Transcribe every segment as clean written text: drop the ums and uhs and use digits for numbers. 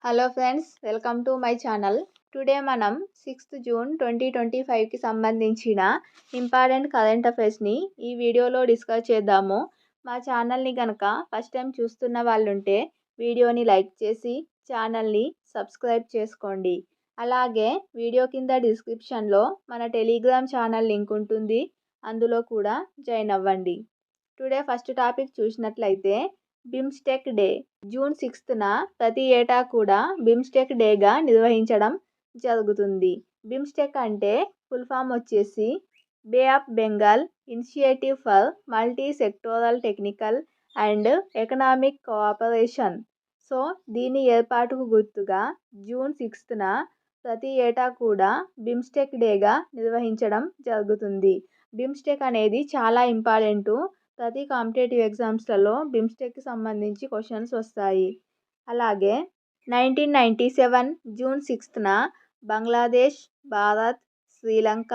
Hello friends, welcome to my channel. Today మనం 6th June 2025కి సంబంధించిన important current అఫైర్స్ని ఈ వీడియోలో డిస్కస్ చేద్దాము. మా ఛానల్ని కనుక ఫస్ట్ టైం చూస్తున్న వాళ్ళుంటే వీడియోని లైక్ చేసి ఛానల్ని సబ్స్క్రైబ్ చేసుకోండి. అలాగే వీడియో కింద డిస్క్రిప్షన్లో మన టెలిగ్రామ్ ఛానల్ లింక్ ఉంటుంది, అందులో కూడా జాయిన్ అవ్వండి. టుడే ఫస్ట్ టాపిక్ చూసినట్లయితే బిమ్స్టెక్ డే. జూన్ 6న ప్రతి ఏటా కూడా బిమ్స్టెక్ డేగా నిర్వహించడం జరుగుతుంది. బిమ్స్టెక్ అంటే ఫుల్ ఫామ్ వచ్చేసి bay of Bengal initiative for multi sectoral technical and economic cooperation. So దీని ఏర్పాటుకు గుర్తుగా జూన్ 6న ప్రతి ఏటా కూడా బిమ్స్టెక్ డేగా నిర్వహించడం జరుగుతుంది. బిమ్స్టెక్ అనేది చాలా ఇంపార్టెంటు. ప్రతి కాంపిటేటివ్ ఎగ్జామ్స్లలో బిమ్స్టెక్కి సంబంధించి క్వశ్చన్స్ వస్తాయి. అలాగే 1997 జూన్ 6న బంగ్లాదేశ్, భారత్, శ్రీలంక,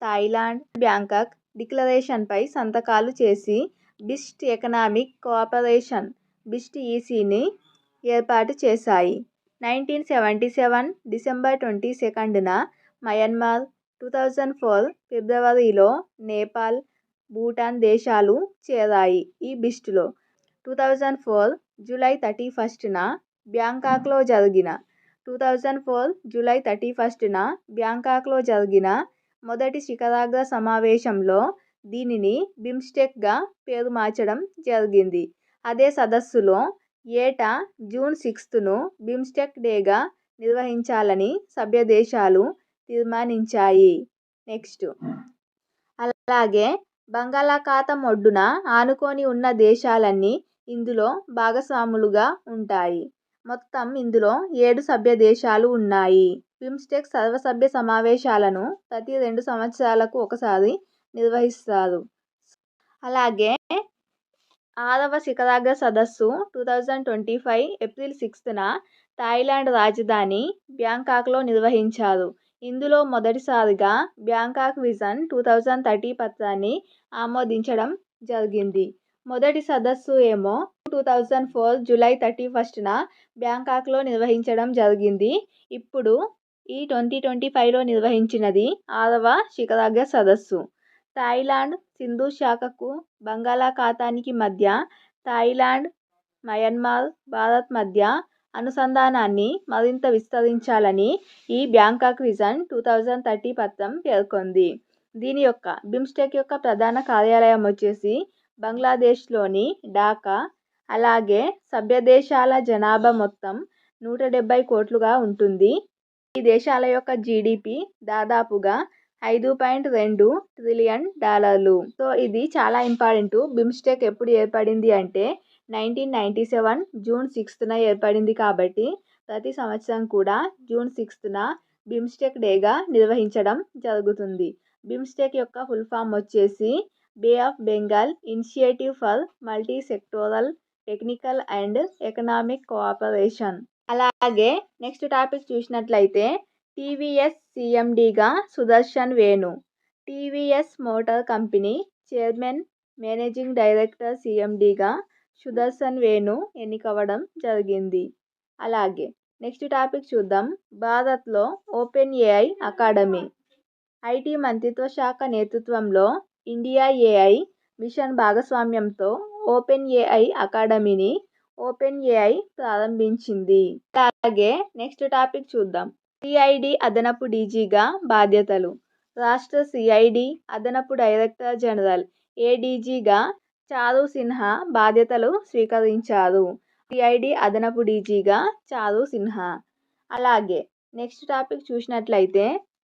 థాయిలాండ్, బ్యాంకాక్ డిక్లరేషన్పై సంతకాలు చేసి బిస్ట్ ఎకనామిక్ కోఆపరేషన్ బిస్ట్ ఈసీని ఏర్పాటు చేశాయి. 1977 డిసెంబర్ 22న మయన్మార్, 2004 ఫిబ్రవరిలో నేపాల్, భూటాన్ దేశాలు చేరాయి ఈ బిస్టులో. 2004 జూలై 31న బ్యాంకాక్లో జరిగిన 2004 జూలై 31న బ్యాంకాక్లో జరిగిన మొదటి శిఖరాగ్ర సమావేశంలో దీనిని బిమ్స్టెక్గా పేరు మార్చడం జరిగింది. అదే సదస్సులో ఏటా జూన్ 6ను బిమ్స్టెక్ డేగా నిర్వహించాలని సభ్య దేశాలు తీర్మానించాయి. నెక్స్ట్, అలాగే బంగాళాఖాతం ఒడ్డున ఆనుకొని ఉన్న దేశాలన్నీ ఇందులో భాగస్వాములుగా ఉంటాయి. మొత్తం ఇందులో 7 సభ్య దేశాలు ఉన్నాయి. బిమ్స్టెక్ సర్వసభ్య సమావేశాలను ప్రతి 2 సంవత్సరాలకు ఒకసారి నిర్వహిస్తారు. అలాగే 6వ శిఖరాగ్ర సదస్సు 2025 ఏప్రిల్ 6న థాయిలాండ్ రాజధాని బ్యాంకాక్లో నిర్వహించారు. ఇందులో మొదటిసారిగా బ్యాంకాక్ విజన్ 2030 పత్రాన్ని ఆమోదించడం జరిగింది. మొదటి సదస్సు ఏమో 2004 జూలై 31న బ్యాంకాక్లో నిర్వహించడం జరిగింది. ఇప్పుడు ఈ 2025లో నిర్వహించినది 6వ శిఖరాగ్ర సదస్సు. థాయిలాండ్ సింధు శాఖకు బంగాళాఖాతానికి మధ్య థాయిలాండ్, మయన్మార్, భారత్ మధ్య అనుసంధానాన్ని మరింత విస్తరించాలని ఈ బ్యాంకాక్ విజన్ 2030 పత్రం పేర్కొంది. దీని యొక్క బిమ్స్టెక్ యొక్క ప్రధాన కార్యాలయం వచ్చేసి బంగ్లాదేశ్లోని ఢాకా. అలాగే సభ్య దేశాల జనాభా మొత్తం 170 కోట్లుగా ఉంటుంది. ఈ దేశాల యొక్క జీడిపి దాదాపుగా $5.2 ట్రిలియన్. సో ఇది చాలా ఇంపార్టెంటు. బిమ్స్టెక్ ఎప్పుడు ఏర్పడింది అంటే 1997 జూన్ 6న ఏర్పడింది. కాబట్టి ప్రతి సంవత్సరం కూడా జూన్ 6న బిమ్స్టెక్ డేగా నిర్వహించడం జరుగుతుంది. బిమ్స్టెక్ యొక్క ఫుల్ ఫామ్ వచ్చేసి bay of Bengal initiative for multi sectoral technical and economic cooperation. అలాగే నెక్స్ట్ టాపిక్ చూసినట్లయితే టీవీఎస్ సీఎండీగా Sudarshan Venu. TVS motor company chairman, managing director సీఎండీగా సుదర్శన్ వేణు ఎన్నికవడం జరిగింది. అలాగే నెక్స్ట్ టాపిక్ చూద్దాం. భారత్లో ఓపెన్ ఏఐ అకాడమీ. ఐటీ మంత్రిత్వ శాఖ నేతృత్వంలో ఇండియా ఏఐ మిషన్ భాగస్వామ్యంతో ఓపెన్ ఏఐ అకాడమీని ఓపెన్ ఏఐ ప్రారంభించింది. అలాగే నెక్స్ట్ టాపిక్ చూద్దాం. సిఐడి అదనపు డీజీగా బాధ్యతలు. రాష్ట్ర సిఐడి అదనపు డైరెక్టర్ జనరల్ ఏడీజీగా చారు సిన్హా బాధ్యతలు స్వీకరించారు. సిఐడి అదనపు డీజీగా చారు సిన్హా. అలాగే నెక్స్ట్ టాపిక్ చూసినట్లయితే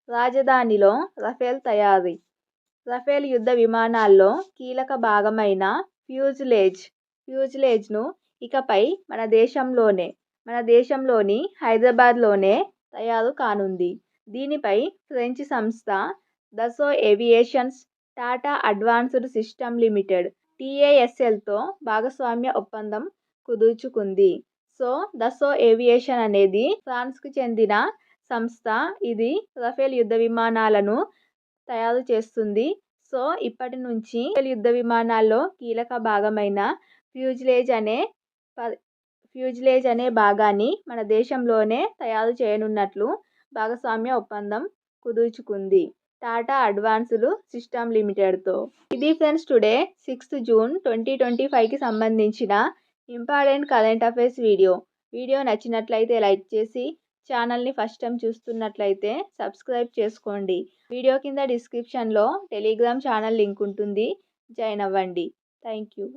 రాజధానిలో రఫేల్ తయారీ. రఫేల్ యుద్ధ విమానాల్లో కీలక భాగమైన ఫ్యూజ్లేజ్ను ఇకపై మన దేశంలోని హైదరాబాద్లోనే తయారు కానుంది. దీనిపై ఫ్రెంచ్ సంస్థ Dassault Aviations, Tata advanced system limited టీఏఎస్ఎల్తో భాగస్వామ్య ఒప్పందం కుదుర్చుకుంది. సో దసో ఏవియేషన్ అనేది ఫ్రాన్స్కు చెందిన సంస్థ. ఇది రఫేల్ యుద్ధ విమానాలను తయారు చేస్తుంది. సో ఇప్పటి నుంచి యుద్ధ విమానాల్లో కీలక భాగమైన ఫ్యూజ్లేజ్ అనే ఫ్యూజిలేజ్ అనే భాగాన్ని మన దేశంలోనే తయారు చేయనున్నట్లు భాగస్వామ్య ఒప్పందం కుదుర్చుకుంది టాటా అడ్వాన్స్డ్ సిస్టమ్ లిమిటెడ్తో. ఇది ఫ్రెండ్స్ టుడే 6th June 2025కి సంబంధించిన important current affairs video. Video నచ్చినట్లయితే లైక్ చేసి ఛానల్ని ఫస్ట్ టైం చూస్తున్నట్లయితే సబ్స్క్రైబ్ చేసుకోండి. వీడియో కింద డిస్క్రిప్షన్లో టెలిగ్రామ్ ఛానల్ లింక్ ఉంటుంది, జాయిన్ అవ్వండి. Thank you.